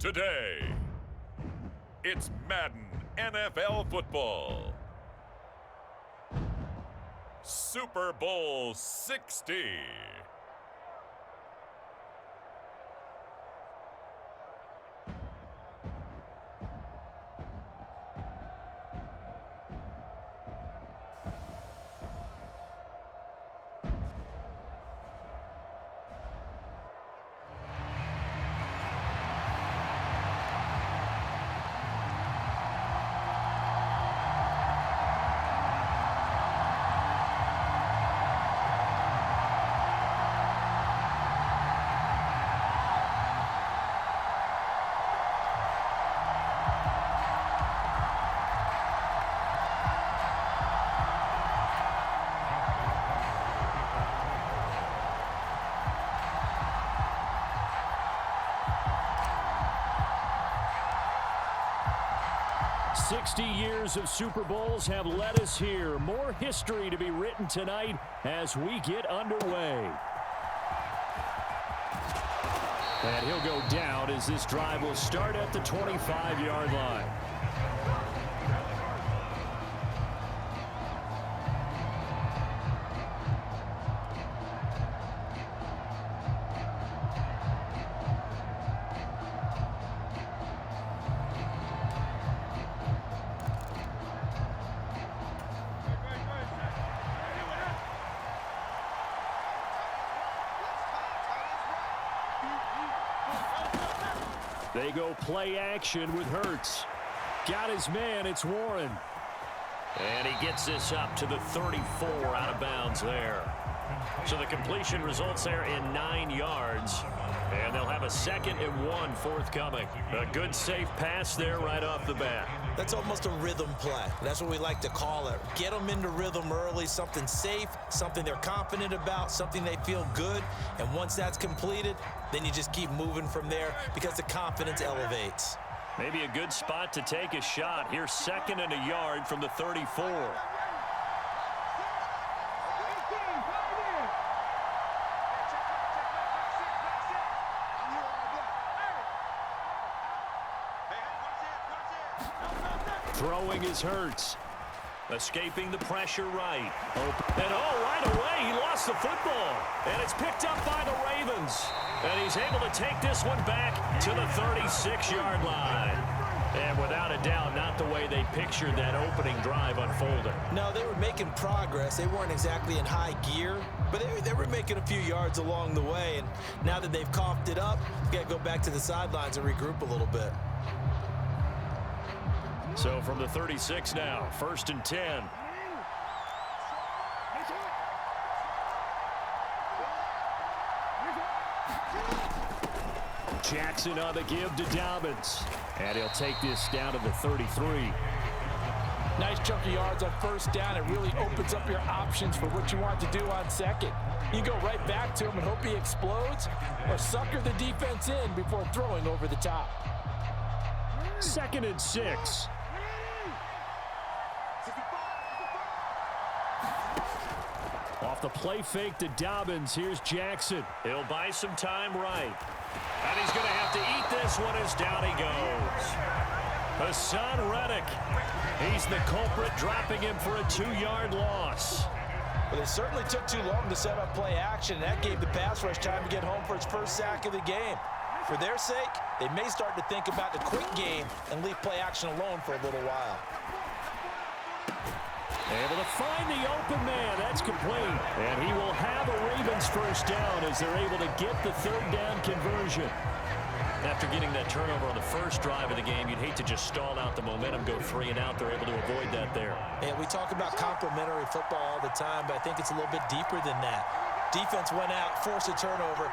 Today, it's Madden NFL football. Super Bowl 60. Years of Super Bowls have led us here. More history to be written tonight as we get underway. And he'll go down as this drive will start at the 25-yard line. They go play action with Hurts. Got his man, it's Warren. And he gets this up to the 34 out of bounds there. So the completion results there in 9 yards. And they'll have a 2nd and 1 forthcoming. A good safe pass there right off the bat. That's almost a rhythm play. That's what we like to call it. Get them into rhythm early, something safe, something they're confident about, something they feel good. And once that's completed, then you just keep moving from there because the confidence elevates. Maybe a good spot to take a shot. Here's 2nd and a yard from the 34. Throwing is Hurts. Escaping the pressure right. And right away, he lost the football. And it's picked up by the Ravens. And he's able to take this one back to the 36-yard line. And without a doubt, not the way they pictured that opening drive unfolding. No, they were making progress. They weren't exactly in high gear, but they were making a few yards along the way. And now that they've coughed it up, you got to go back to the sidelines and regroup a little bit. So from the 36 now, 1st and 10. Jackson on the give to Dobbins. And he'll take this down to the 33. Nice chunk of yards on 1st down. It really opens up your options for what you want to do on 2nd. You go right back to him and hope he explodes, or sucker the defense in before throwing over the top. 2nd and 6. Off the play fake to Dobbins, here's Jackson. He'll buy some time right. And he's going to have to eat this one as down he goes. Hassan Reddick. He's the culprit, dropping him for a 2-yard loss. Well, they certainly took too long to set up play action, and that gave the pass rush time to get home for its first sack of the game. For their sake, they may start to think about the quick game and leave play action alone for a little while. Able to find the open man. That's complete. And he will have a Ravens 1st down as they're able to get the 3rd down conversion. After getting that turnover on the first drive of the game, you'd hate to just stall out the momentum, go 3 and out. They're able to avoid that there. And we talk about complementary football all the time, but I think it's a little bit deeper than that. Defense went out, forced a turnover,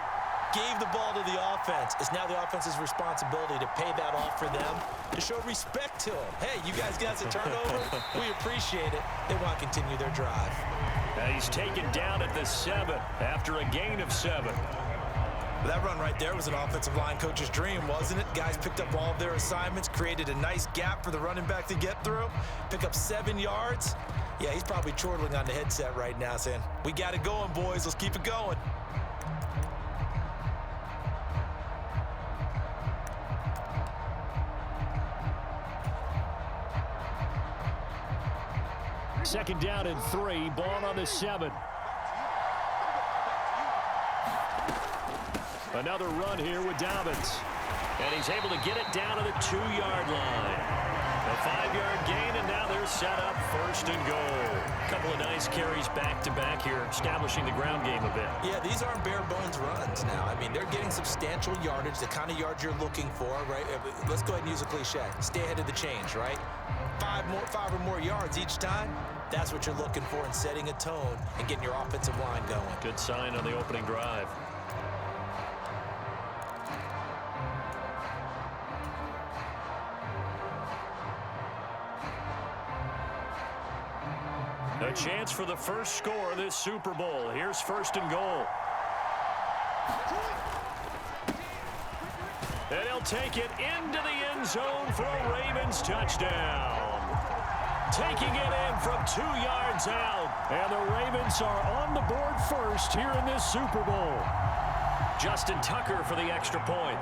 gave the ball to the offense. It's now the offense's responsibility to pay that off for them, to show respect to them. Hey, you guys got a turnover? We appreciate it. They want to continue their drive. And he's taken down at the 7 after a gain of 7. That run right there was an offensive line coach's dream, wasn't it? Guys picked up all of their assignments, created a nice gap for the running back to get through, pick up 7 yards. Yeah, he's probably chortling on the headset right now saying, we got it going, boys. Let's keep it going. Second down and 3. Ball on the 7. Another run here with Dobbins. And he's able to get it down to the 2-yard line. A 5-yard gain, and now they're set up 1st and goal. A couple of nice carries back-to-back here, establishing the ground game a bit. Yeah, these aren't bare-bones runs now. I mean, they're getting substantial yardage, the kind of yards you're looking for, right? Let's go ahead and use a cliche. Stay ahead of the change, right? 5 or more yards each time. That's what you're looking for in setting a tone and getting your offensive line going. Good sign on the opening drive. A chance for the first score of this Super Bowl. Here's 1st and goal. And he'll take it into the end zone for a Ravens touchdown. Taking it in from 2 yards out. And the Ravens are on the board first here in this Super Bowl. Justin Tucker for the extra point.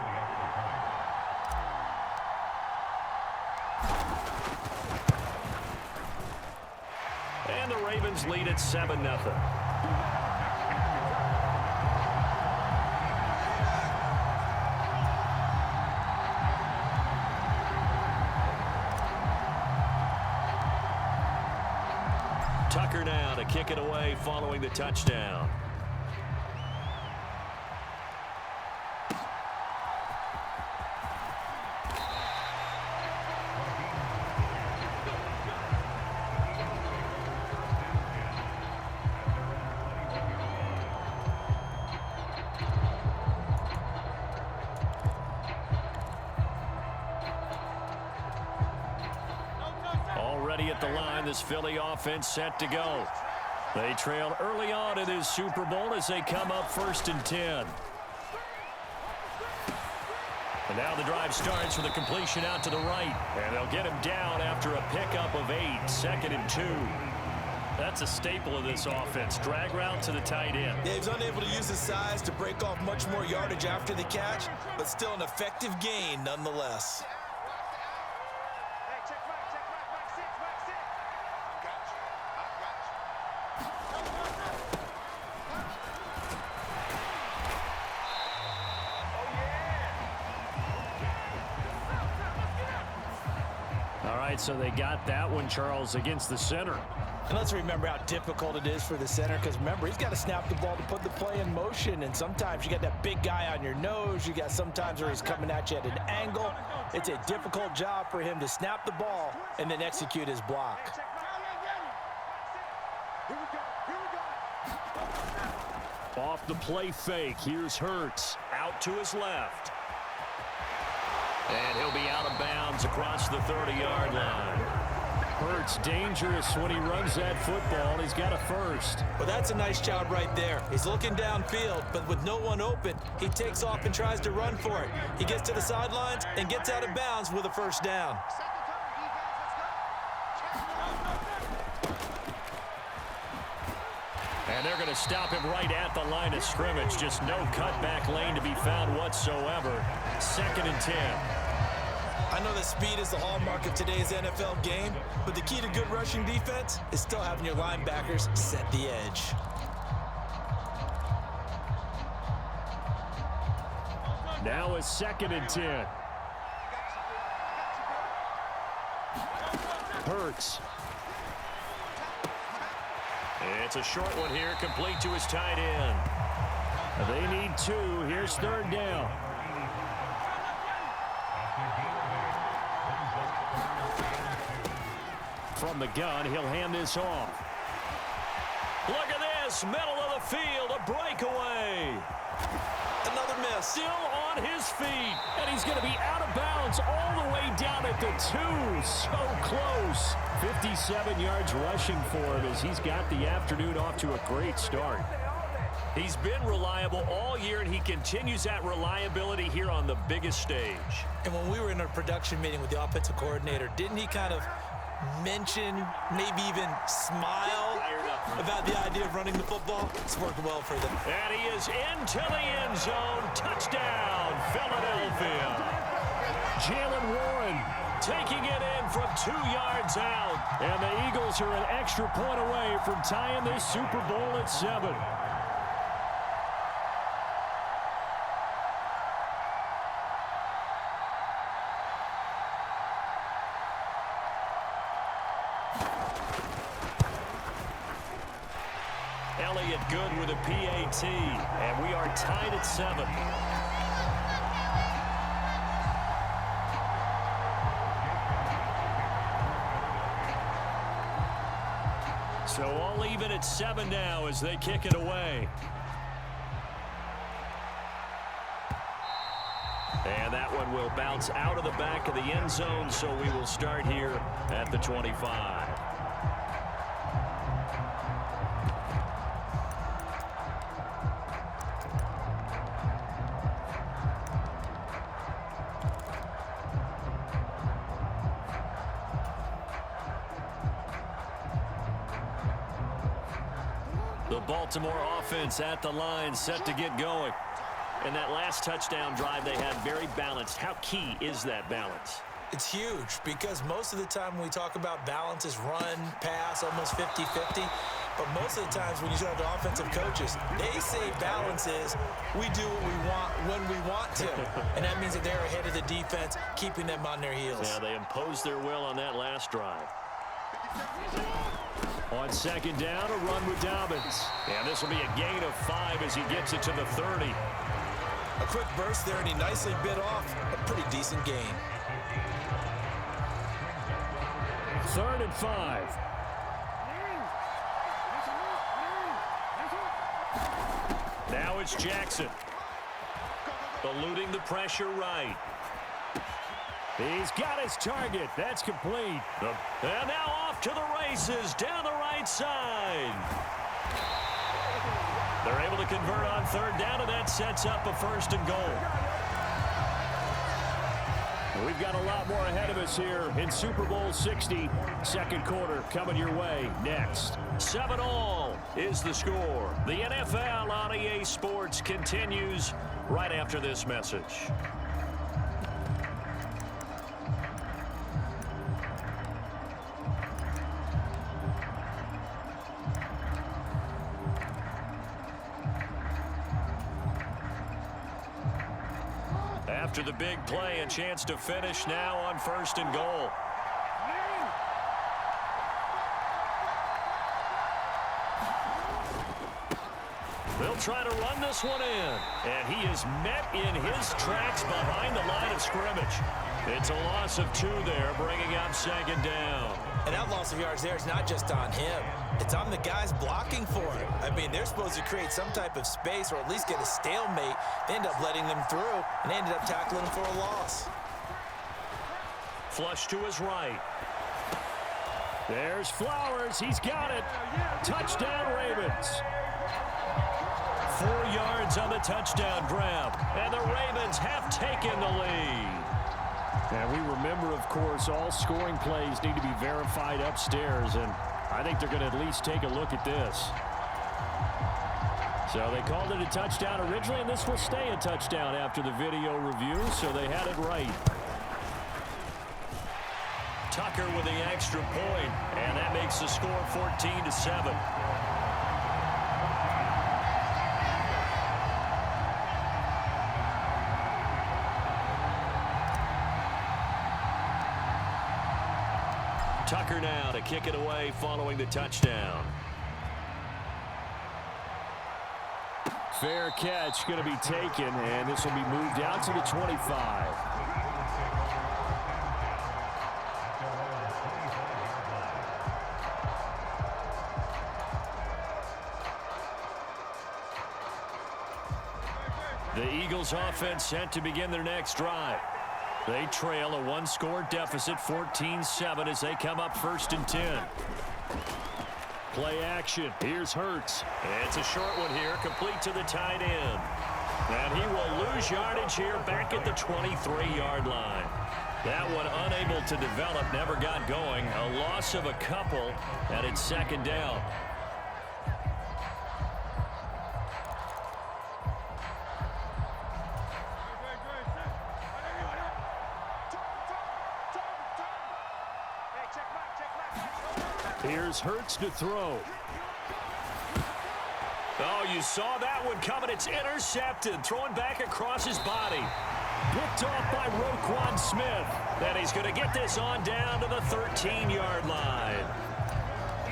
And the Ravens lead at 7-0. Tucker now to kick it away following the touchdown. Already at the line, this Philly offense set to go. They trail early on in this Super Bowl as they come up 1st and 10. And now the drive starts with a completion out to the right. And they'll get him down after a pickup of 8, 2nd and 2. That's a staple of this offense. Drag route to the tight end. Yeah, he was unable to use his size to break off much more yardage after the catch, but still an effective gain nonetheless. So they got that one, Charles, against the center. And let's remember how difficult it is for the center, because remember, he's got to snap the ball to put the play in motion, and sometimes you got that big guy on your nose. You got sometimes where he's coming at you at an angle. It's a difficult job for him to snap the ball and then execute his block. Off the play fake, here's Hurts. Out to his left. And he'll be out of bounds across the 30-yard line. Hurts dangerous when he runs that football, and he's got a first. Well, that's a nice job right there. He's looking downfield, but with no one open, he takes off and tries to run for it. He gets to the sidelines and gets out of bounds with a first down. And they're going to stop him right at the line of scrimmage. Just no cutback lane to be found whatsoever. 2nd and 10. I know that speed is the hallmark of today's NFL game, but the key to good rushing defense is still having your linebackers set the edge. Now a 2nd and 10. Hurts. It's a short one here, complete to his tight end. They need 2. Here's 3rd down. From the gun, he'll hand this off. Look at this, middle of the field, a breakaway. Another miss. Still on his feet, and he's going to be out of bounds all the way down at the 2. So close. 57 yards rushing for him as he's got the afternoon off to a great start. He's been reliable all year, and he continues that reliability here on the biggest stage. And when we were in a production meeting with the offensive coordinator, didn't he kind of mention, maybe even smile about the idea of running the football? It's worked well for them. And he is into the end zone. Touchdown, Philadelphia. Jalen Warren taking it in from 2 yards out. And the Eagles are an extra point away from tying this Super Bowl at 7. Elliott good with a PAT, and we are tied at 7. So all even at 7 now as they kick it away. And that one will bounce out of the back of the end zone, so we will start here at the 25. The Baltimore offense at the line, set to get going. And that last touchdown drive they had very balanced. How key is that balance? It's huge because most of the time when we talk about balance is run, pass, almost 50-50. But most of the times when you talk to offensive coaches, they say balance is we do what we want when we want to. And that means that they're ahead of the defense, keeping them on their heels. Yeah, they imposed their will on that last drive. On second down, a run with Dobbins. And this will be a gain of 5 as he gets it to the 30. A quick burst there, and he nicely bit off a pretty decent gain. 3rd and 5. Now it's Jackson. Eluding the pressure right. He's got his target. That's complete. And now off to the races down the right side. They're able to convert on 3rd down, and that sets up a 1st and goal. We've got a lot more ahead of us here in Super Bowl 60. Second quarter coming your way next. 7-all is the score. The NFL on EA Sports continues right after this message. After the big play, a chance to finish now on 1st and goal. They'll try to run this one in. And he is met in his tracks behind the line of scrimmage. It's a loss of 2 there, bringing up 2nd down. And that loss of yards there is not just on him. It's on the guys blocking for him. I mean, they're supposed to create some type of space or at least get a stalemate. They end up letting them through, and they ended up tackling him for a loss. Flush to his right. There's Flowers. He's got it. Touchdown, Ravens. 4 yards on the touchdown grab. And the Ravens have taken the lead. And we remember, of course, all scoring plays need to be verified upstairs. And I think they're going to at least take a look at this. So they called it a touchdown originally, and this will stay a touchdown after the video review, so they had it right. Tucker with the extra point, and that makes the score 14-7. Tucker now to kick it away following the touchdown. Fair catch going to be taken, and this will be moved out to the 25. The Eagles offense set to begin their next drive. They trail a 1-score deficit, 14-7, as they come up 1st and 10. Play action. Here's Hurts. It's a short one here, complete to the tight end. And he will lose yardage here back at the 23-yard line. That one unable to develop, never got going. A loss of a couple, and it's 2nd down. Here's Hurts to throw. Oh, you saw that one coming. It's intercepted. Throwing back across his body. Picked off by Roquan Smith. And he's going to get this on down to the 13-yard line.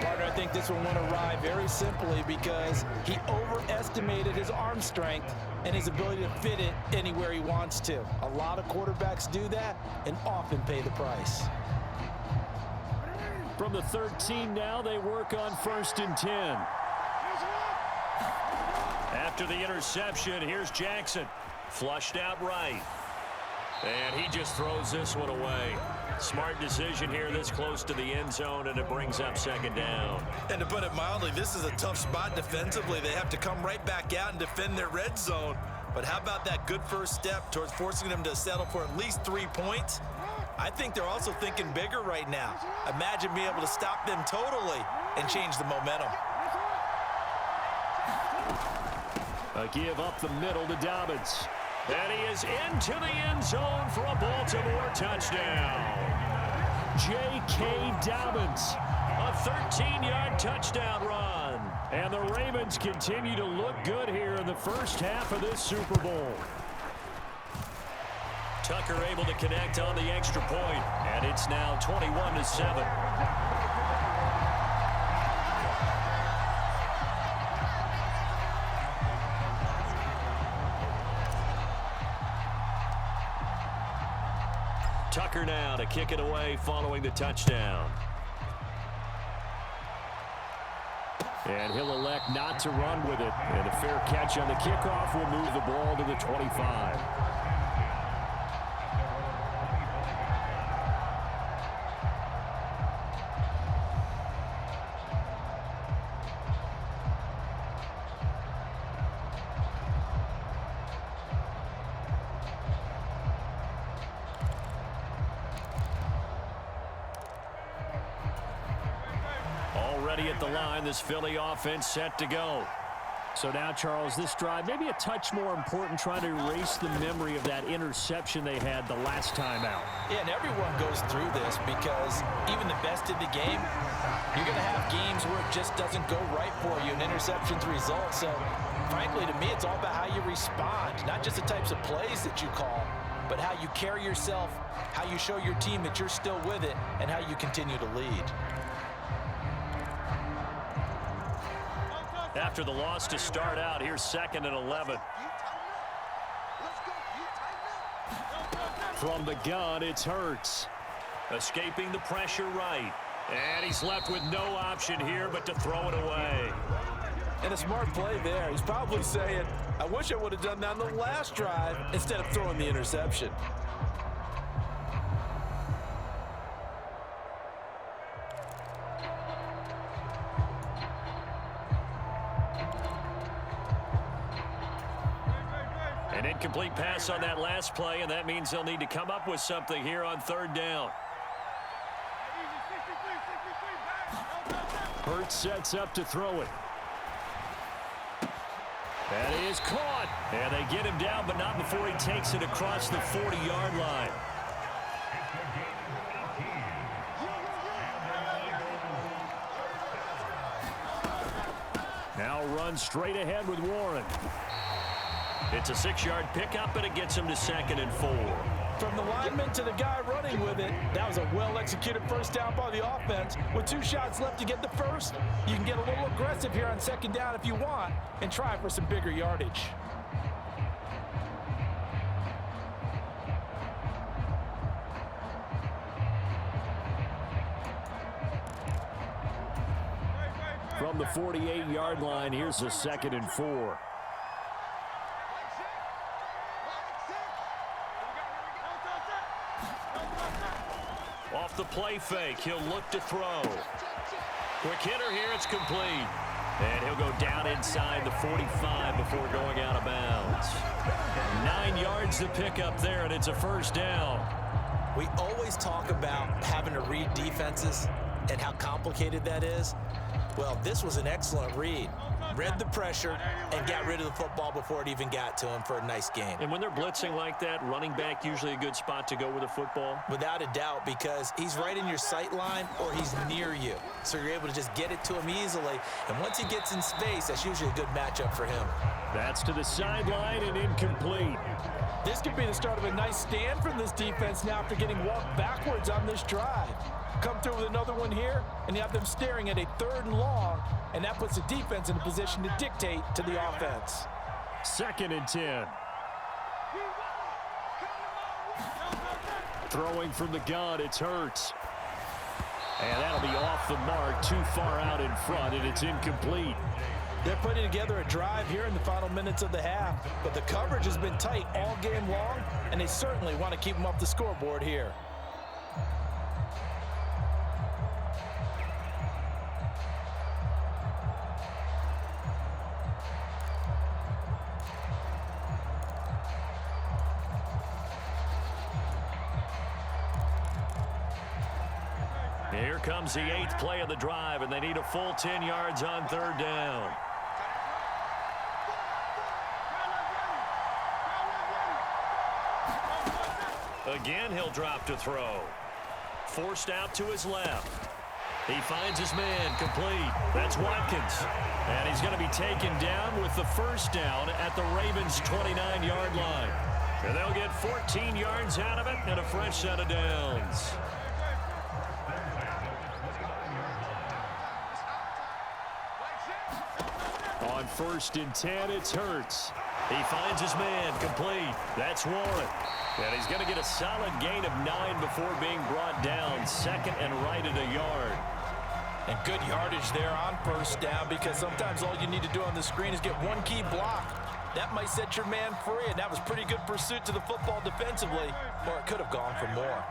Partner, I think this one went awry very simply because he overestimated his arm strength and his ability to fit it anywhere he wants to. A lot of quarterbacks do that and often pay the price. From the 13 now, they work on 1st and 10. After the interception, here's Jackson. Flushed out right. And he just throws this one away. Smart decision here this close to the end zone, and it brings up 2nd down. And to put it mildly, this is a tough spot defensively. They have to come right back out and defend their red zone. But how about that good first step towards forcing them to settle for at least 3 points? I think they're also thinking bigger right now. Imagine being able to stop them totally and change the momentum. A give up the middle to Dobbins. And he is into the end zone for a Baltimore touchdown. J.K. Dobbins, a 13-yard touchdown run. And the Ravens continue to look good here in the first half of this Super Bowl. Tucker able to connect on the extra point, and it's now 21-7. Tucker now to kick it away following the touchdown. And he'll elect not to run with it. And a fair catch on the kickoff will move the ball to the 25. Already at the line, this Philly offense set to go. So now, Charles, this drive maybe a touch more important, trying to erase the memory of that interception they had the last time out. Yeah, and everyone goes through this because even the best in the game, you're going to have games where it just doesn't go right for you, and interceptions result. So, frankly, to me, it's all about how you respond, not just the types of plays that you call, but how you carry yourself, how you show your team that you're still with it, and how you continue to lead. After the loss to start out, here's 2nd and 11. From the gun, it's Hurts. Escaping the pressure right. And he's left with no option here but to throw it away. And a smart play there. He's probably saying, I wish I would have done that on the last drive instead of throwing the interception. An incomplete pass on that last play, and that means they'll need to come up with something here on 3rd down. Hurts sets up to throw it. That is caught. And they get him down, but not before he takes it across the 40-yard line. Now run straight ahead with Warren. It's a 6-yard pickup, and it gets him to 2nd and 4. From the lineman to the guy running with it, that was a well-executed first down by the offense. With 2 shots left to get the first, you can get a little aggressive here on 2nd down if you want and try for some bigger yardage. From the 48-yard line, here's a 2nd and 4. Off the play fake, he'll look to throw. Quick hitter here, it's complete. And he'll go down inside the 45 before going out of bounds. 9 yards to pick up there, and it's a 1st down. We always talk about having to read defenses and how complicated that is. Well, this was an excellent read. read the pressure, and got rid of the football before it even got to him for a nice game. And when they're blitzing like that, running back usually a good spot to go with a football? Without a doubt, because he's right in your sight line or he's near you. So you're able to just get it to him easily. And once he gets in space, that's usually a good matchup for him. That's to the sideline and incomplete. This could be the start of a nice stand from this defense now after getting walked backwards on this drive. Come through with another one here, and you have them staring at a 3rd and long, and that puts the defense in a position to dictate to the offense. 2nd and 10. Throwing from the gun, it's Hurts. And that'll be off the mark, too far out in front, and it's incomplete. They're putting together a drive here in the final minutes of the half, but the coverage has been tight all game long, and they certainly want to keep them off the scoreboard here. Here comes the 8th play of the drive, and they need a full 10 yards on 3rd down. Again, he'll drop to throw. Forced out to his left. He finds his man complete. That's Watkins. And he's going to be taken down with the 1st down at the Ravens' 29-yard line. And they'll get 14 yards out of it and a fresh set of downs. On 1st and 10, it's Hurts. He finds his man complete. That's Warren. And he's going to get a solid gain of 9 before being brought down. 2nd and right at a yard. And good yardage there on 1st down, because sometimes all you need to do on the screen is get one key block. That might set your man free, and that was pretty good pursuit to the football defensively, or it could have gone for more.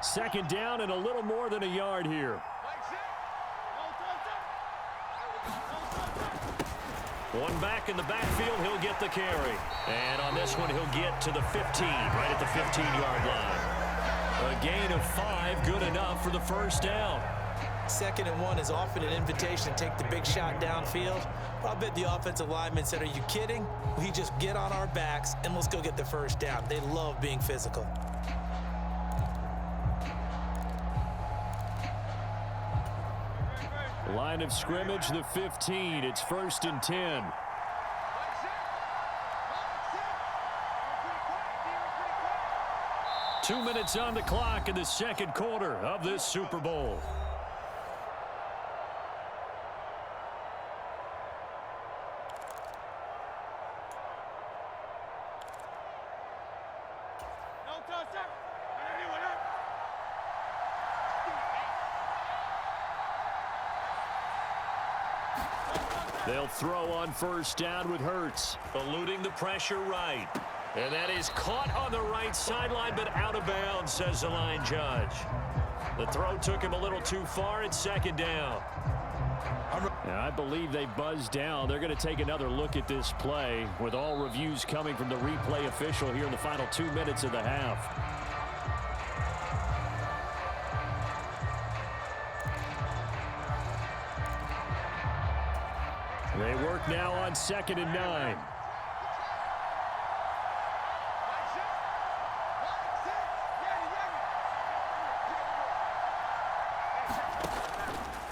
2nd down and a little more than a yard here. One back in the backfield, he'll get the carry. And on this one, he'll get to the 15, right at the 15-yard line. A gain of 5, good enough for the 1st down. 2nd and 1 is often an invitation to take the big shot downfield. But I bet the offensive lineman said, are you kidding? We just get on our backs and let's go get the 1st down. They love being physical. Line of scrimmage, the 15. It's 1st and 10. Two minutes on the clock in the 2nd quarter of this Super Bowl. They'll throw on 1st down with Hurts, eluding the pressure right. And that is caught on the right sideline, but out of bounds, says the line judge. The throw took him a little too far. It's 2nd down. And I believe they buzzed down. They're going to take another look at this play, with all reviews coming from the replay official here in the final 2 minutes of the half. They work now on 2nd and 9.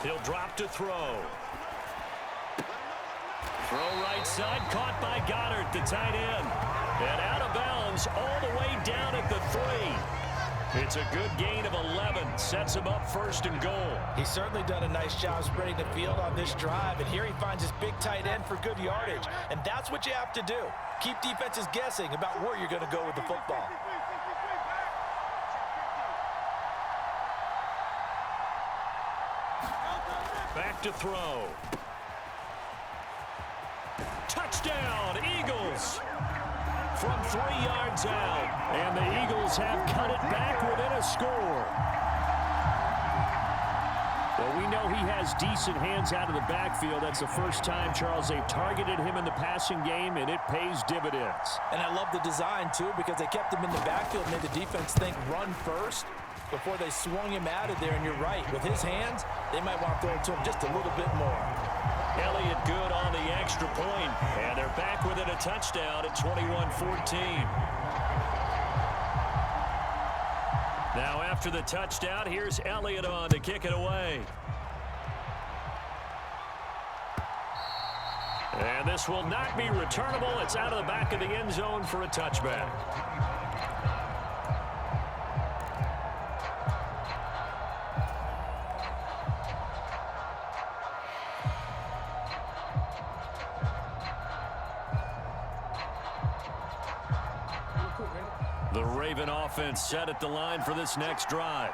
He'll drop to throw. Throw right side, caught by Goddard, the tight end. And out of bounds all the way down at the 3. It's a good gain of 11. Sets him up 1st and goal. He's certainly done a nice job spreading the field on this drive, and here he finds his big tight end for good yardage. And that's what you have to do. Keep defenses guessing about where you're going to go with the football. Back to throw. Touchdown, Eagles! From 3 yards out. And the Eagles have cut it back within a score. Well, we know he has decent hands out of the backfield. That's the first time, Charles, they've targeted him in the passing game, and it pays dividends. And I love the design, too, because they kept him in the backfield and made the defense think run first before they swung him out of there. And you're right, with his hands, they might want to throw it to him just a little bit more. Elliott good on the extra point, and they're back within a touchdown at 21-14. Now after the touchdown, here's Elliott on to kick it away. And this will not be returnable. It's out of the back of the end zone for a touchback. The Raven offense set at the line for this next drive.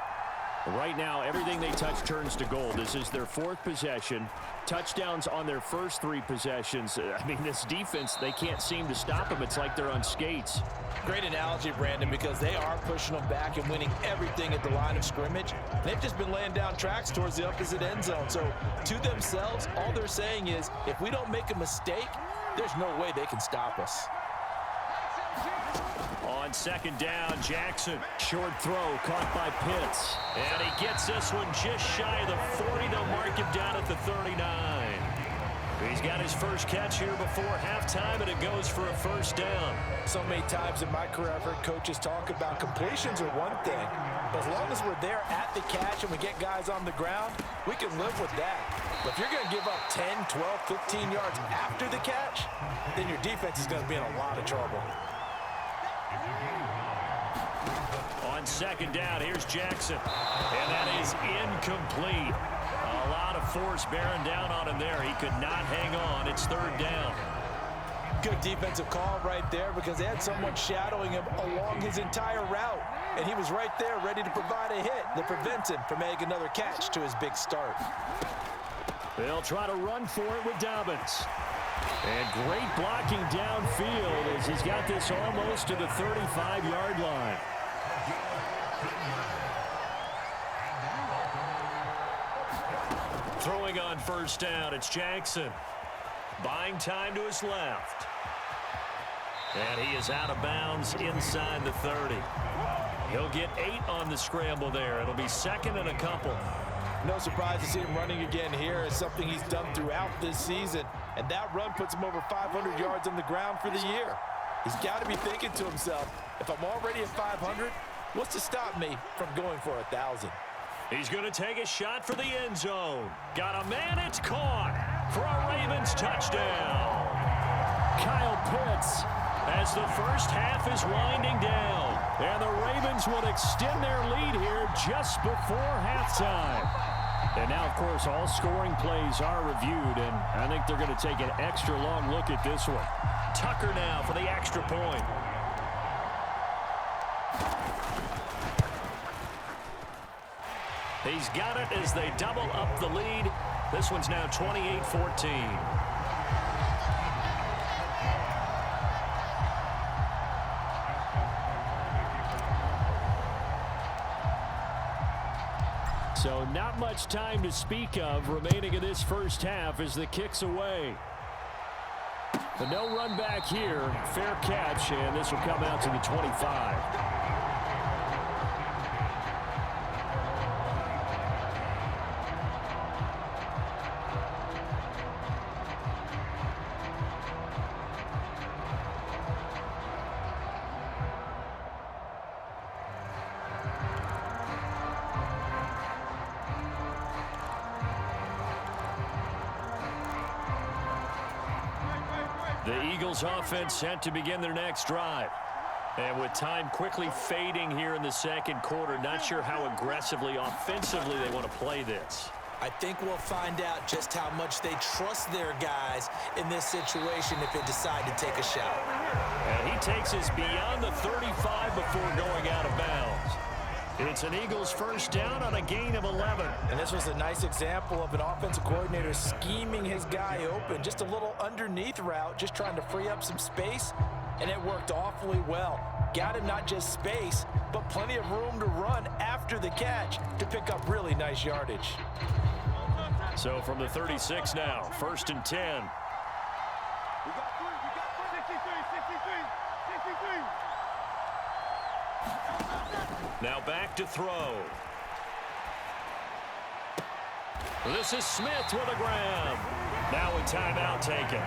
Right now, everything they touch turns to gold. This is their fourth possession. Touchdowns on their first three possessions. I mean, this defense, they can't seem to stop them. It's like they're on skates. Great analogy, Brandon, because they are pushing them back and winning everything at the line of scrimmage. They've just been laying down tracks towards the opposite end zone. So to themselves, all they're saying is, if we don't make a mistake, there's no way they can stop us. On second down, Jackson. Short throw caught by Pitts. And he gets this one just shy of the 40. They'll mark him down at the 39. He's got his first catch here before halftime, and it goes for a first down. So many times in my career, I've heard coaches talk about completions are one thing. But as long as we're there at the catch and we get guys on the ground, we can live with that. But if you're going to give up 10, 12, 15 yards after the catch, then your defense is going to be in a lot of trouble. On second down, here's Jackson. And that is incomplete. A lot of force bearing down on him there. He could not hang on. It's third down. Good defensive call right there because they had someone shadowing him along his entire route. And he was right there ready to provide a hit that prevents him from making another catch to his big start. They'll try to run for it with Dobbins. And great blocking downfield as he's got this almost to the 35-yard line. Throwing on first down, it's Jackson. Buying time to his left. And he is out of bounds inside the 30. He'll get 8 on the scramble there. It'll be second and a couple. No surprise to see him running again here. It's something he's done throughout this season. And that run puts him over 500 yards on the ground for the year. He's got to be thinking to himself, if I'm already at 500, what's to stop me from going for 1,000? He's going to take a shot for the end zone. Got a man, it's caught for a Ravens touchdown. Kyle Pitts as the first half is winding down. And the Ravens will extend their lead here just before halftime. And now, of course, all scoring plays are reviewed, and I think they're going to take an extra long look at this one. Tucker now for the extra point. He's got it as they double up the lead. This one's now 28-14. So not much time to speak of remaining in this first half as the kick's away. But no run back here. Fair catch, and this will come out to the 25. The Eagles offense set to begin their next drive. And with time quickly fading here in the second quarter, not sure how aggressively, offensively they want to play this. I think we'll find out just how much they trust their guys in this situation if they decide to take a shot. And he takes us beyond the 35 before going out of bounds. It's an Eagles first down on a gain of 11. And this was a nice example of an offensive coordinator scheming his guy open. Just a little underneath route, just trying to free up some space, and it worked awfully well. Got him not just space, but plenty of room to run after the catch to pick up really nice yardage. So from the 36 now, first and 10. Now back to throw. This is Smith with a grab. Now a timeout taken.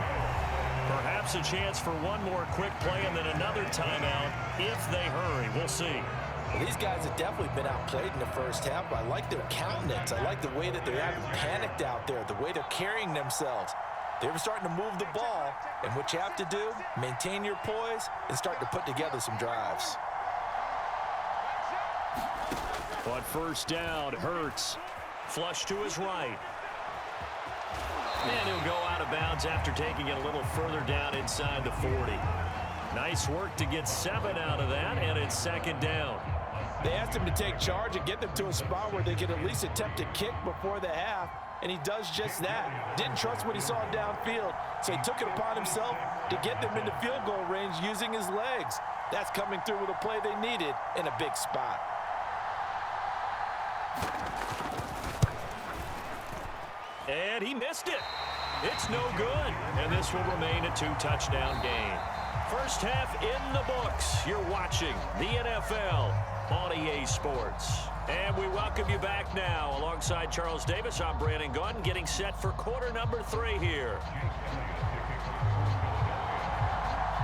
Perhaps a chance for one more quick play and then another timeout if they hurry. We'll see. Well, these guys have definitely been outplayed in the first half, but I like their countenance. I like the way that they haven't panicked out there, the way they're carrying themselves. They're starting to move the ball, and what you have to do, maintain your poise and start to put together some drives. On first down, Hurts. Flush to his right. And he'll go out of bounds after taking it a little further down inside the 40. Nice work to get 7 out of that, and it's second down. They asked him to take charge and get them to a spot where they could at least attempt a kick before the half, and he does just that. Didn't trust what he saw downfield, so he took it upon himself to get them into field goal range using his legs. That's coming through with a play they needed in a big spot. And he missed it. It's no good. And this will remain a 2-touchdown game. First half in the books. You're watching the NFL on EA Sports. And we welcome you back now. Alongside Charles Davis, I'm Brandon Gaudin, getting set for quarter number 3 here.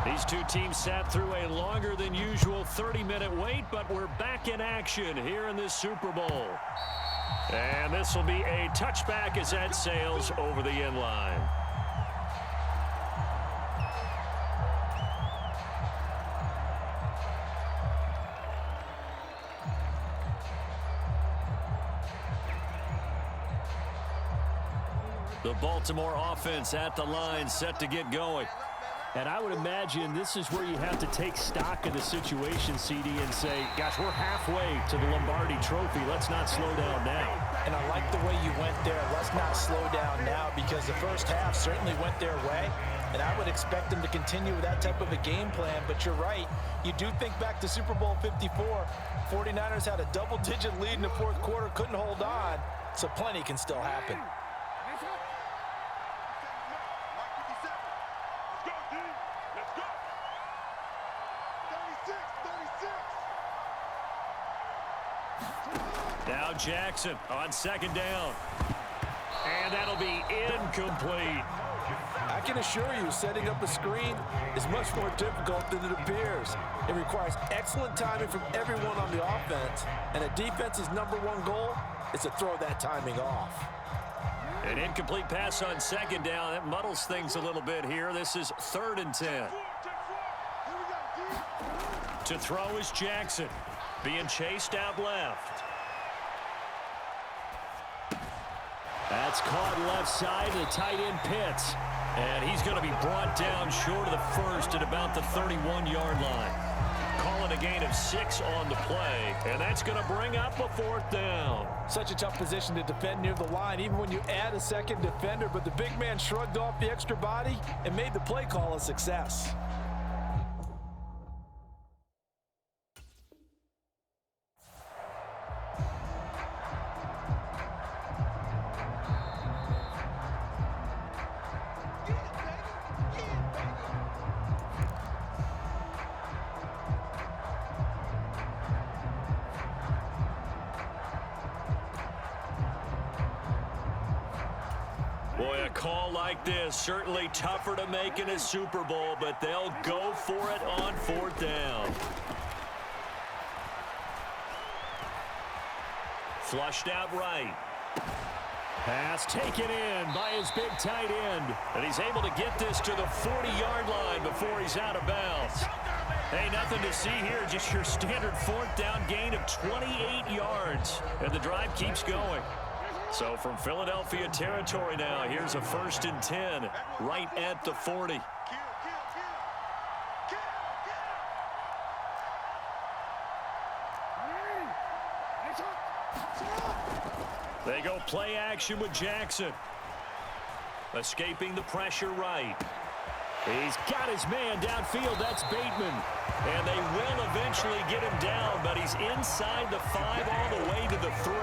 These two teams sat through a longer than usual 30-minute wait, but we're back in action here in this Super Bowl. And this will be a touchback as that sails over the end line. The Baltimore offense at the line, set to get going. And I would imagine this is where you have to take stock of the situation, CD, and say, gosh, we're halfway to the Lombardi Trophy. Let's not slow down now. And I like the way you went there. Let's not slow down now, because the first half certainly went their way. And I would expect them to continue with that type of a game plan. But you're right. You do think back to Super Bowl 54. 49ers had a double-digit lead in the fourth quarter, couldn't hold on. So plenty can still happen. Now Jackson on second down. And that'll be incomplete. I can assure you, setting up a screen is much more difficult than it appears. It requires excellent timing from everyone on the offense, and a defense's #1 goal is to throw that timing off. An incomplete pass on second down. That muddles things a little bit here. This is 3rd and 10. To throw is Jackson, being chased out left. That's caught left side of the tight end Pitts. And he's going to be brought down short of the first at about the 31-yard line. Call it a gain of 6 on the play, and that's going to bring up a 4th down. Such a tough position to defend near the line, even when you add a second defender, but the big man shrugged off the extra body and made the play call a success. Boy, a call like this, certainly tougher to make in a Super Bowl, but they'll go for it on 4th down. Flushed out right. Pass taken in by his big tight end. And he's able to get this to the 40-yard line before he's out of bounds. Hey, nothing to see here, just your standard 4th down gain of 28 yards. And the drive keeps going. So from Philadelphia territory now, here's a 1st and 10 right at the 40. They go play action with Jackson. Escaping the pressure right. He's got his man downfield. That's Bateman. And they will eventually get him down, but he's inside the 5 all the way to the 3.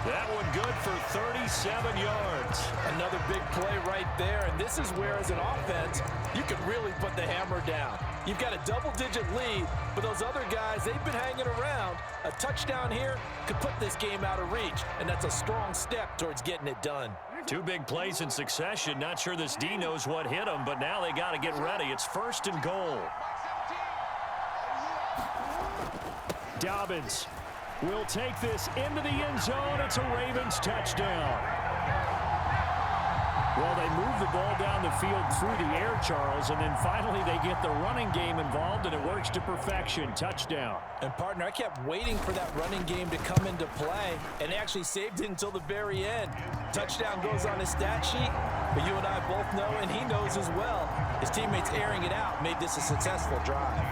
That one good for 37 yards. Another big play right there, and this is where, as an offense, you can really put the hammer down. You've got a double-digit lead, but those other guys, they've been hanging around. A touchdown here could put this game out of reach, and that's a strong step towards getting it done. 2 big plays in succession. Not sure this D knows what hit him, but now they got to get ready. It's 1st and goal. Dobbins will take this into the end zone. It's a Ravens touchdown. Well, they move the ball down the field through the air, Charles, and then finally they get the running game involved, and it works to perfection. Touchdown. And, partner, I kept waiting for that running game to come into play, and they actually saved it until the very end. Touchdown goes on his stat sheet, but you and I both know, and he knows as well, his teammates airing it out made this a successful drive.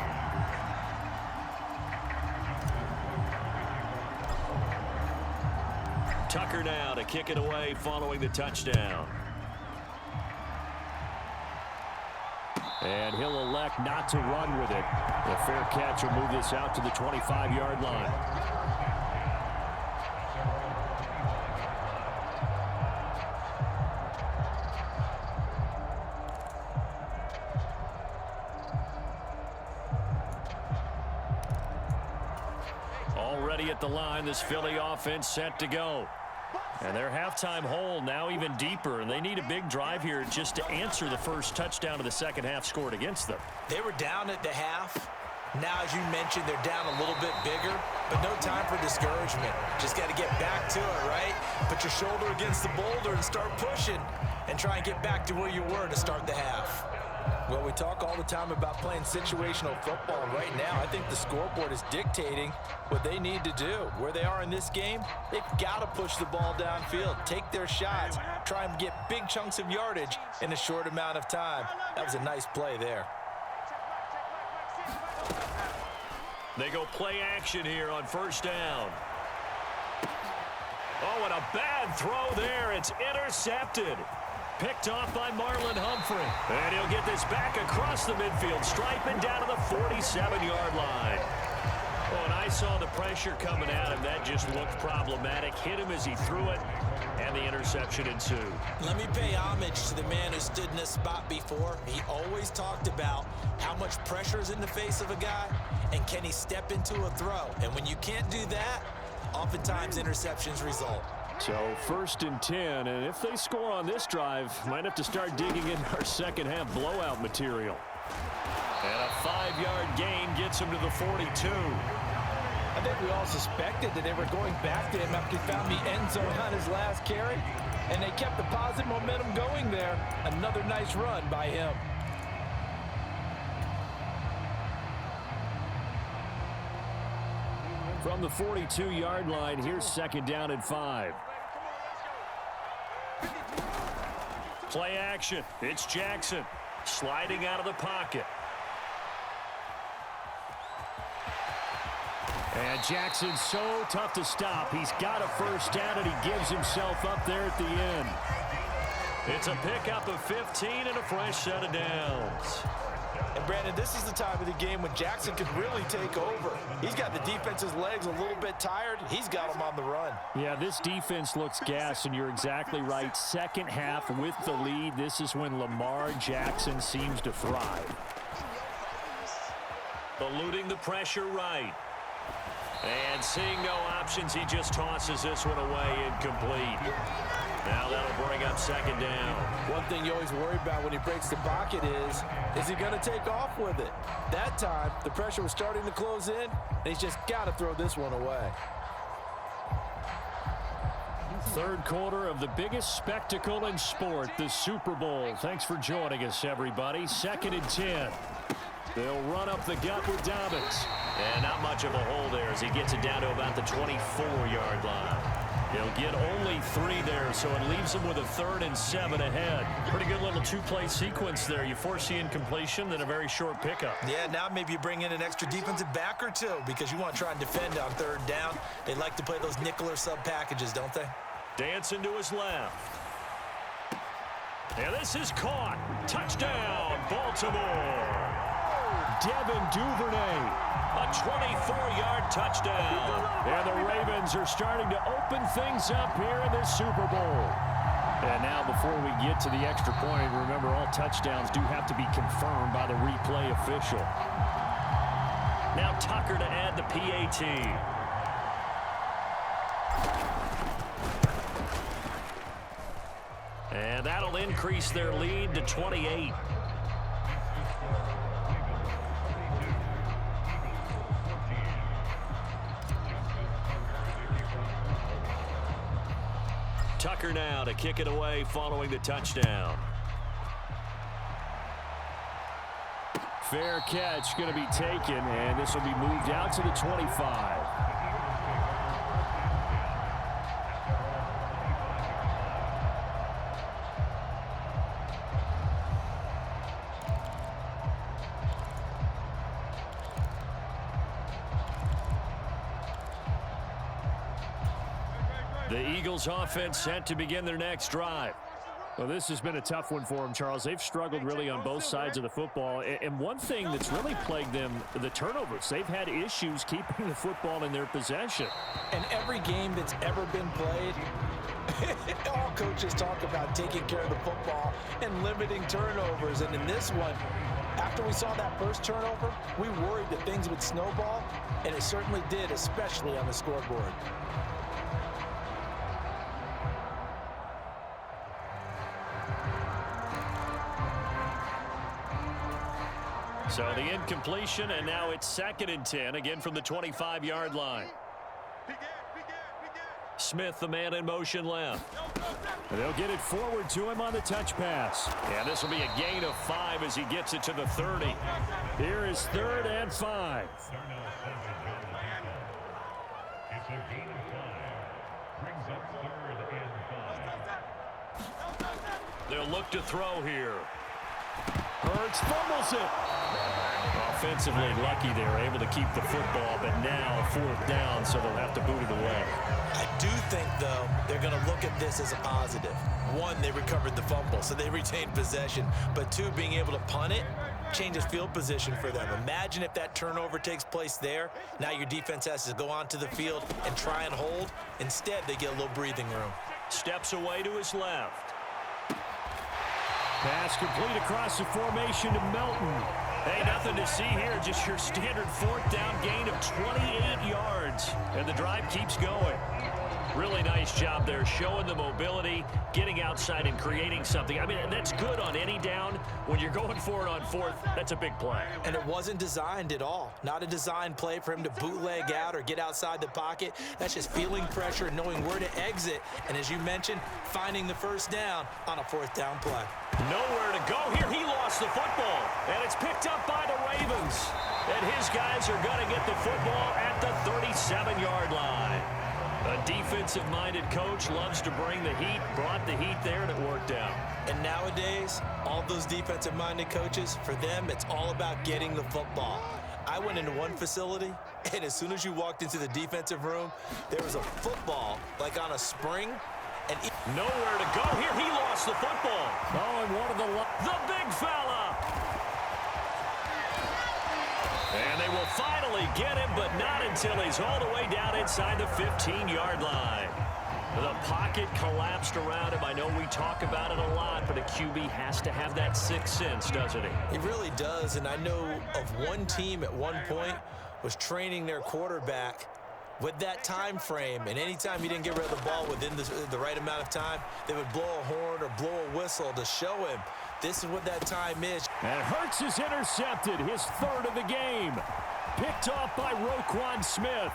Tucker now to kick it away following the touchdown. And he'll elect not to run with it. The fair catch will move this out to the 25-yard line. Already at the line, this Philly offense set to go. And their halftime hole now even deeper, and they need a big drive here just to answer the first touchdown of the second half scored against them. They were down at the half. Now, as you mentioned, they're down a little bit bigger, but no time for discouragement. Just got to get back to it, right? Put your shoulder against the boulder and start pushing and try and get back to where you were to start the half. Well, we talk all the time about playing situational football. Right now, I think the scoreboard is dictating what they need to do. Where they are in this game, they've got to push the ball downfield, take their shots, try and get big chunks of yardage in a short amount of time. That was a nice play there. They go play action here on 1st down. Oh, and a bad throw there. It's intercepted. Picked off by Marlon Humphrey. And he'll get this back across the midfield stripe and down to the 47-yard line. Oh, and I saw the pressure coming at him. That just looked problematic. Hit him as he threw it, and the interception ensued. Let me pay homage to the man who stood in this spot before. He always talked about how much pressure is in the face of a guy, and can he step into a throw. And when you can't do that, oftentimes interceptions result. So 1st and 10, and if they score on this drive, might have to start digging in our second half blowout material. And a 5-yard gain gets him to the 42. I think we all suspected that they were going back to him after he found the end zone on his last carry, and they kept the positive momentum going there. Another nice run by him. From the 42-yard line, here's 2nd down and 5. Play action. It's Jackson sliding out of the pocket. And Jackson's so tough to stop. He's got a 1st down, and he gives himself up there at the end. It's a pickup of 15 and a fresh set of downs. And, Brandon, this is the time of the game when Jackson can really take over. He's got the defense's legs a little bit tired. He's got them on the run. Yeah, this defense looks gassed, and you're exactly right. Second half with the lead, this is when Lamar Jackson seems to thrive. Eluding the pressure right. And seeing no options, he just tosses this one away incomplete. Now that'll bring up 2nd down. One thing you always worry about when he breaks the pocket is he going to take off with it? That time, the pressure was starting to close in, and he's just got to throw this one away. 3rd quarter of the biggest spectacle in sport, the Super Bowl. Thanks for joining us, everybody. 2nd and 10. They'll run up the gut with Dobbins. And not much of a hole there as he gets it down to about the 24-yard line. He'll get only 3 there, so it leaves him with a 3rd and 7 ahead. Pretty good little 2-play sequence there. You force the incompletion, then a very short pickup. Yeah, now maybe you bring in an extra defensive back or two because you want to try and defend on 3rd down. They like to play those nickel or sub packages, don't they? Dancing to his left. And this is caught. Touchdown, Baltimore. Devin Duvernay. A 24-yard touchdown. And the Ravens are starting to open things up here in this Super Bowl. And now before we get to the extra point, remember all touchdowns do have to be confirmed by the replay official. Now Tucker to add the PAT. And that'll increase their lead to 28. Tucker now to kick it away following the touchdown. Fair catch going to be taken, and this will be moved out to the 25. The Eagles offense set to begin their next drive. Well, this has been a tough one for them, Charles. They've struggled really on both sides of the football. And one thing that's really plagued them, the turnovers. They've had issues keeping the football in their possession. And every game that's ever been played, all coaches talk about taking care of the football and limiting turnovers. And in this one, after we saw that first turnover, we worried that things would snowball, and it certainly did, especially on the scoreboard. So the incompletion, and now it's 2nd and 10, again from the 25-yard line. Smith, the man in motion left. They'll get it forward to him on the touch pass. And this will be a gain of 5 as he gets it to the 30. Here is 3rd and 5. It's a gain of 5. Brings up 3rd and 5. They'll look to throw here. Hurts fumbles it. Offensively lucky they were able to keep the football, but now 4th down, so they'll have to boot it away. I do think, though, they're going to look at this as a positive. 1, they recovered the fumble, so they retained possession. But 2, being able to punt it changes field position for them. Imagine if that turnover takes place there. Now your defense has to go onto the field and try and hold. Instead, they get a little breathing room. Steps away to his left. Pass complete across the formation to Melton. Hey, nothing to see here, just your standard 4th down gain of 28 yards. And the drive keeps going. Really nice job there, showing the mobility, getting outside and creating something. I mean, that's good on any down. When you're going for it on 4th, that's a big play. And it wasn't designed at all. Not a designed play for him to bootleg out or get outside the pocket. That's just feeling pressure and knowing where to exit. And as you mentioned, finding the 1st down on a 4th down play. Nowhere to go here. He lost the football. And it's picked up by the Ravens. And his guys are going to get the football at the 37-yard line. A defensive-minded coach loves to bring the heat, brought the heat there, and it worked out. And nowadays, all those defensive-minded coaches, for them, it's all about getting the football. I went into one facility, and as soon as you walked into the defensive room, there was a football, like on a spring. And nowhere to go here. He lost the football. Oh, and one of the big fella. And they will finally get him, but not until he's all the way down inside the 15-yard line. The pocket collapsed around him. I know we talk about it a lot, but a QB has to have that 6th sense, doesn't he? He really does, and I know of one team at one point was training their quarterback with that time frame, and anytime he didn't get rid of the ball within the right amount of time, they would blow a horn or blow a whistle to show him this is what that time is. And Hurts is intercepted, his 3rd of the game. Picked off by Roquan Smith.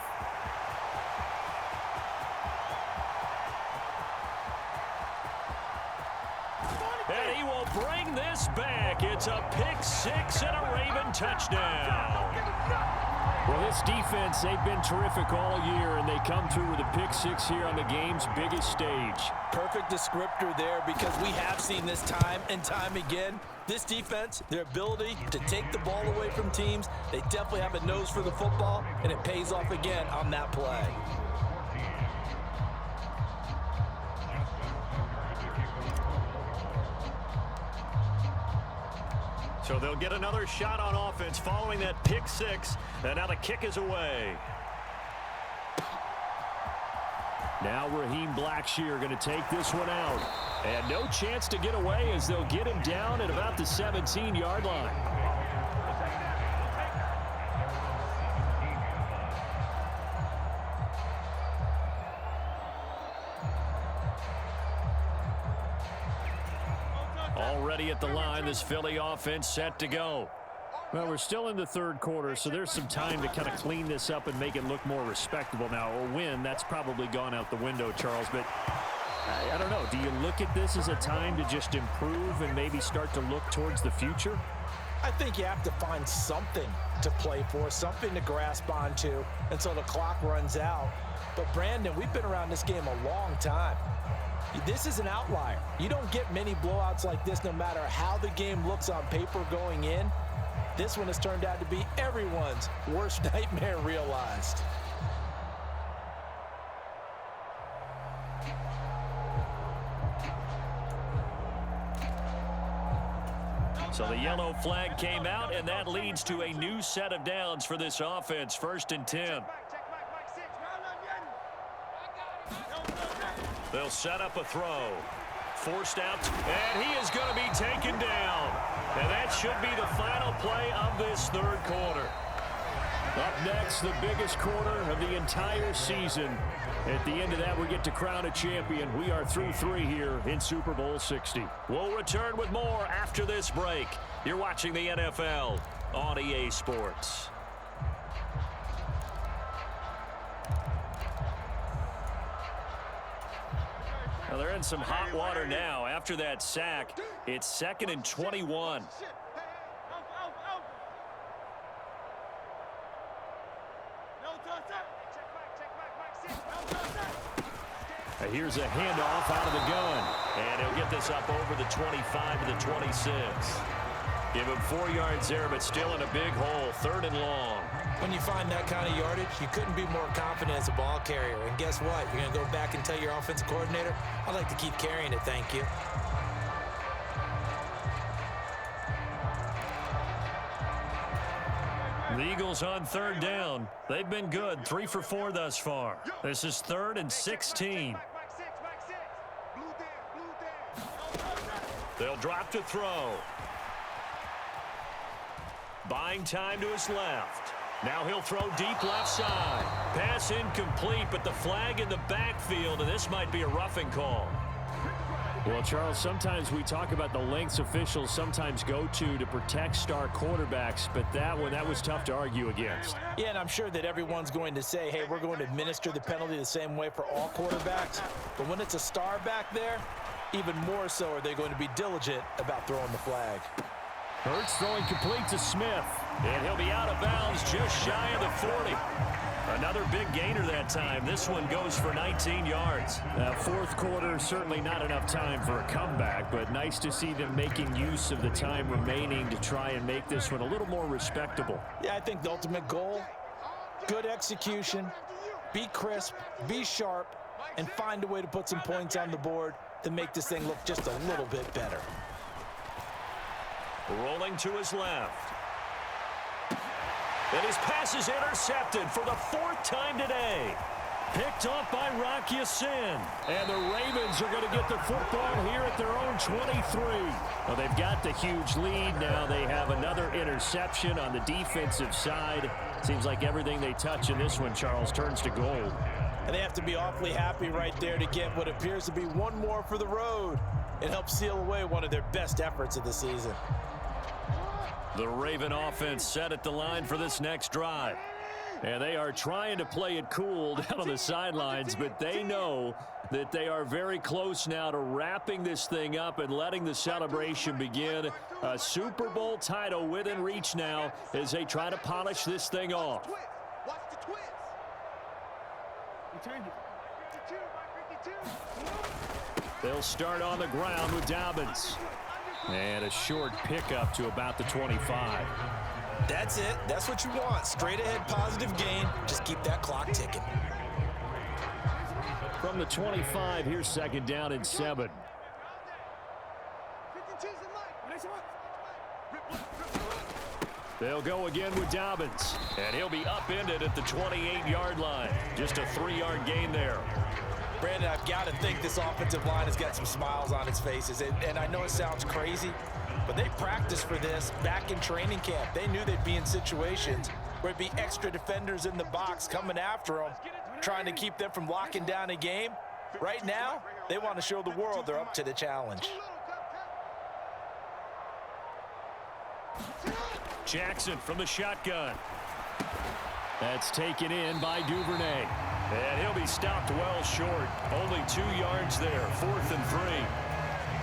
And he will bring this back. It's a pick 6 and a Raven touchdown. Well, this defense, they've been terrific all year, and they come through with a pick 6 here on the game's biggest stage. Perfect descriptor there, because we have seen this time and time again. This defense, their ability to take the ball away from teams, they definitely have a nose for the football, and it pays off again on that play. So they'll get another shot on offense following that pick 6, and now the kick is away. Now Raheem Blackshear going to take this one out. And no chance to get away as they'll get him down at about the 17-yard line. Already at the line, this Philly offense set to go. Well, we're still in the third quarter, so there's some time to kind of clean this up and make it look more respectable now. A win, that's probably gone out the window, Charles, but I don't know. Do you look at this as a time to just improve and maybe start to look towards the future? I think you have to find something to play for, something to grasp onto until the clock runs out. But, Brandon, we've been around this game a long time. This is an outlier. You don't get many blowouts like this no matter how the game looks on paper going in. This one has turned out to be everyone's worst nightmare realized. So the yellow flag came out, and that leads to a new set of downs for this offense. 1st and 10. They'll set up a throw. Forced out, and he is going to be taken down. And that should be the final play of this third quarter. Up next, the biggest quarter of the entire season. At the end of that, we get to crown a champion. We are through 3 here in Super Bowl 60. We'll return with more after this break. You're watching the NFL on EA Sports. Well, they're in some hot water now. After that sack, it's 2nd and 21. Here's a handoff out of the gun. And he'll get this up over the 25 to the 26. Give him 4 yards there, but still in a big hole. 3rd and long. When you find that kind of yardage, you couldn't be more confident as a ball carrier. And guess what? You're going to go back and tell your offensive coordinator, I'd like to keep carrying it, thank you. The Eagles on 3rd down. They've been good, 3 for 4 thus far. This is 3rd and 16. They'll drop to throw. Buying time to his left. Now he'll throw deep left side. Pass incomplete, but the flag in the backfield, and this might be a roughing call. Well, Charles, sometimes we talk about the lengths officials sometimes go to protect star quarterbacks, but that one, that was tough to argue against. Yeah, and I'm sure that everyone's going to say, hey, we're going to administer the penalty the same way for all quarterbacks. But when it's a star back there, even more so are they going to be diligent about throwing the flag. Hurts throwing complete to Smith, and he'll be out of bounds just shy of the 40. Another big gainer that time. This one goes for 19 yards. 4th quarter, certainly not enough time for a comeback, but nice to see them making use of the time remaining to try and make this one a little more respectable. Yeah, I think the ultimate goal, good execution, be crisp, be sharp, and find a way to put some points on the board to make this thing look just a little bit better. Rolling to his left. And his pass is intercepted for the 4th time today. Picked off by Rock Ya-Sin. And the Ravens are going to get the football here at their own 23. Well, they've got the huge lead now. They have another interception on the defensive side. Seems like everything they touch in this one, Charles, turns to gold. And they have to be awfully happy right there to get what appears to be one more for the road. It helps seal away one of their best efforts of the season. The Raven offense set at the line for this next drive. And they are trying to play it cool down on the sidelines, but they know that they are very close now to wrapping this thing up and letting the celebration begin. A Super Bowl title within reach now as they try to polish this thing off. They'll start on the ground with Dobbins. And a short pickup to about the 25. That's it. That's what you want. Straight ahead positive gain. Just keep that clock ticking. From the 25, here's 2nd down and 7. They'll go again with Dobbins. And he'll be upended at the 28-yard line. Just a 3-yard gain there. Brandon, I've got to think this offensive line has got some smiles on its faces. And I know it sounds crazy, but they practiced for this back in training camp. They knew they'd be in situations where it'd be extra defenders in the box coming after them, trying to keep them from locking down a game. Right now, they want to show the world they're up to the challenge. Jackson from the shotgun. That's taken in by Duvernay. And he'll be stopped well short. Only 2 yards there. 4th and 3.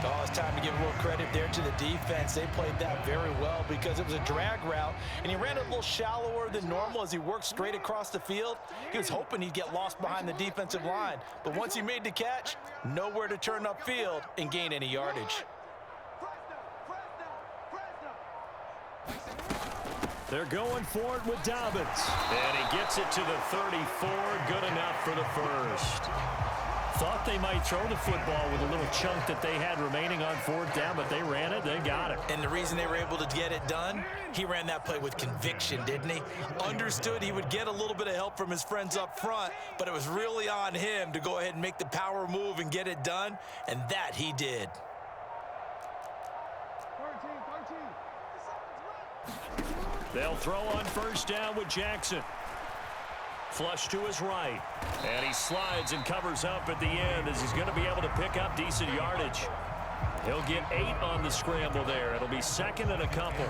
Oh, it's time to give a little credit there to the defense. They played that very well because it was a drag route, and he ran a little shallower than normal as he worked straight across the field. He was hoping he'd get lost behind the defensive line, but once he made the catch, nowhere to turn upfield and gain any yardage. They're going for it with Dobbins. And he gets it to the 34. Good enough for the first. Thought they might throw the football with a little chunk that they had remaining on 4th down, but they ran it. They got it. And the reason they were able to get it done, he ran that play with conviction, didn't he? Understood he would get a little bit of help from his friends up front, but it was really on him to go ahead and make the power move and get it done, and that he did. They'll throw on 1st down with Jackson. Flush to his right. And he slides and covers up at the end as he's going to be able to pick up decent yardage. He'll get 8 on the scramble there. It'll be 2nd and a couple.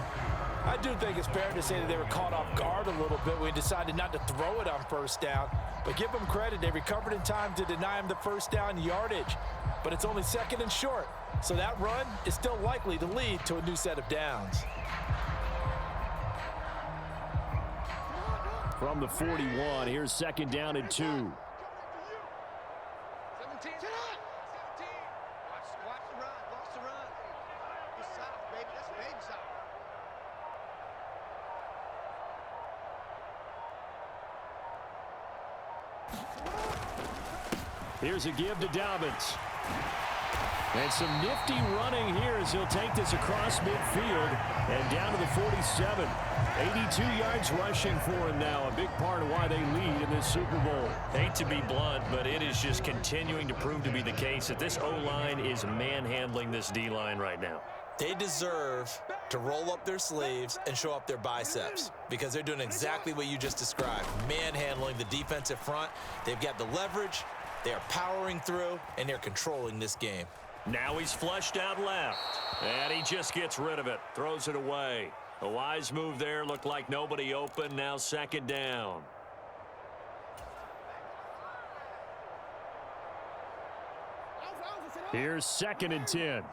I do think it's fair to say that they were caught off guard a little bit when he decided not to throw it on 1st down. But give them credit. They recovered in time to deny him the 1st down yardage. But it's only 2nd and short. So that run is still likely to lead to a new set of downs. From the 41, here's 2nd down and 2. 17. Watch the run. Watch the run. Good south, baby. That's baby south. Here's a give to Dobbins. And some nifty running here as he'll take this across midfield and down to the 47. 82 yards rushing for him now, a big part of why they lead in this Super Bowl. Hate to be blunt, but it is just continuing to prove to be the case that this O-line is manhandling this D-line right now. They deserve to roll up their sleeves and show up their biceps because they're doing exactly what you just described, manhandling the defensive front. They've got the leverage, they're powering through, and they're controlling this game. Now he's flushed out left, and he just gets rid of it, throws it away. A wise move there, looked like nobody open, now 2nd down. Here's 2nd and 10.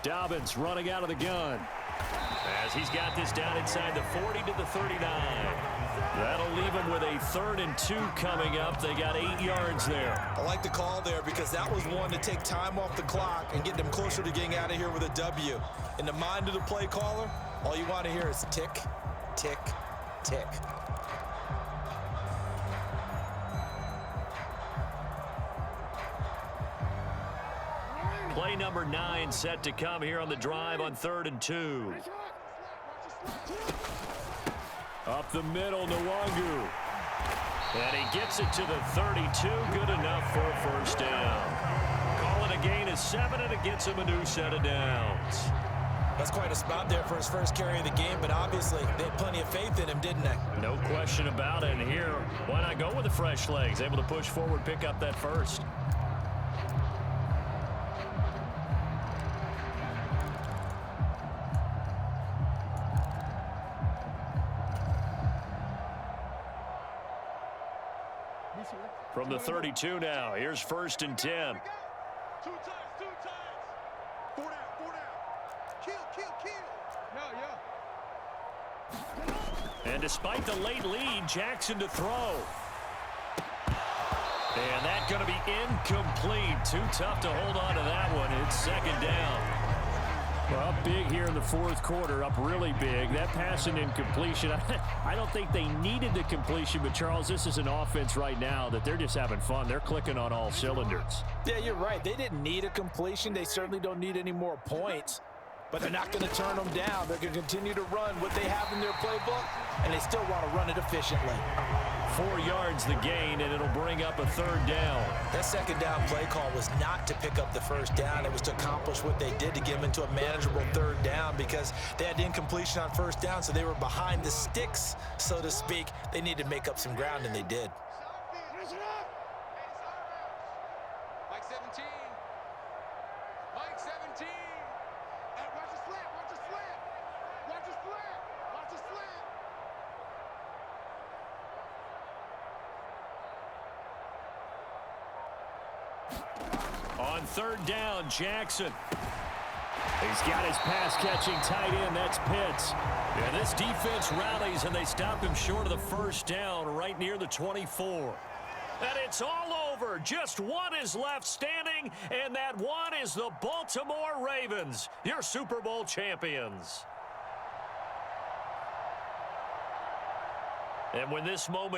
Dobbins running out of the gun. As he's got this down inside the 40 to the 39. That'll leave him with a 3rd and 2 coming up. They got 8 yards there. I like the call there because that was one to take time off the clock and get them closer to getting out of here with a W. In the mind of the play caller, all you want to hear is tick, tick, tick. Play number 9 set to come here on the drive on 3rd and 2. Up the middle, Nwangu. And he gets it to the 32. Good enough for a 1st down. Call it a gain of 7, and it gets him a new set of downs. That's quite a spot there for his first carry of the game, but obviously they had plenty of faith in him, didn't they? No question about it. And here, why not go with the fresh legs? Able to push forward, pick up that first. From the 32 now, here's 1st and 10. 2 times. 4 down. Kill. Yeah. And despite the late lead, Jackson to throw. And that's going to be incomplete. Too tough to hold on to that one. It's 2nd down. Well, up big here in the fourth quarter, up really big. That passing incompletion, I don't think they needed the completion, but Charles, this is an offense right now that they're just having fun. They're clicking on all cylinders. Yeah, you're right. They didn't need a completion. They certainly don't need any more points, but they're not going to turn them down. They're going to continue to run what they have in their playbook, and they still want to run it efficiently. 4 yards the gain, and it'll bring up a third down. That second down play call was not to pick up the first down. It was to accomplish what they did, to get them into a manageable third down, because they had incompletion on first down, so they were behind the sticks, so to speak. They needed to make up some ground, and they did. Mike 17. Mike 17. Watch the slant. Watch the slant. Watch the slant. Watch the slant. On third down, Jackson. He's got his pass-catching tight end. That's Pitts. Yeah, this defense rallies, and they stop him short of the first down right near the 24. And it's all over. Just one is left standing, and that one is the Baltimore Ravens, your Super Bowl champions. And when this moment